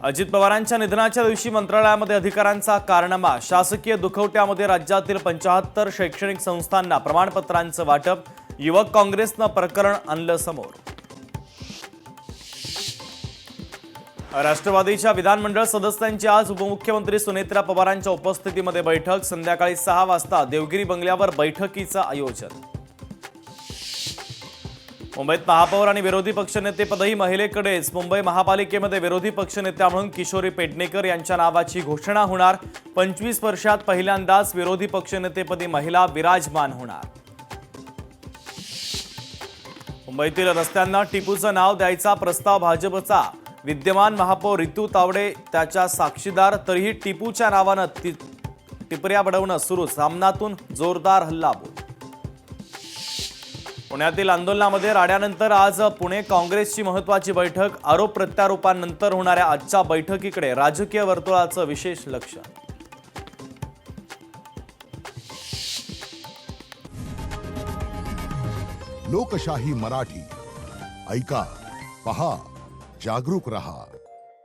अजित पवारांच्या निधनाच्या दिवशी मंत्रालयामध्ये अधिकाऱ्यांचा कारनामा। शासकीय दुखवट्यामध्ये राज्यातील 75 शैक्षणिक संस्थांना प्रमाणपत्रांचं वाटप। युवक काँग्रेसनं प्रकरण आणलं समोर। राष्ट्रवादीच्या विधानमंडळ सदस्यांची आज उपमुख्यमंत्री सुनेत्रा पवारांच्या उपस्थितीमध्ये बैठक। संध्याकाळी 6 वाजता देवगिरी बंगल्यावर बैठकीचं आयोजन। मुंबईत महापौर आणि विरोधी पक्षनेतेपदही महिलेकडेच। मुंबई महापालिकेमध्ये विरोधी पक्षनेत्या म्हणून किशोरी पेडणेकर यांच्या नावाची घोषणा होणार। 25 वर्षात पहिल्यांदाच विरोधी पक्षनेतेपदी महिला विराजमान होणार। मुंबईतील रस्त्यांना टिपूचं नाव द्यायचा प्रस्ताव भाजपचा। विद्यमान महापौर रितू तावडे त्याच्या साक्षीदार। तरीही टिपूच्या नावानं टिपऱ्या बडवणं सुरू। सामनातून जोरदार हल्लाबोल। पुण्यातील आंदोलनामध्ये राड्यानंतर आज पुणे काँग्रेसची महत्त्वाची बैठक। आरोप प्रत्यारोपांनंतर होणाऱ्या आजच्या बैठकीकडे राजकीय वर्तुळाचं विशेष लक्ष। लोकशाही मराठी ऐका, पहा, जागरूक रहा।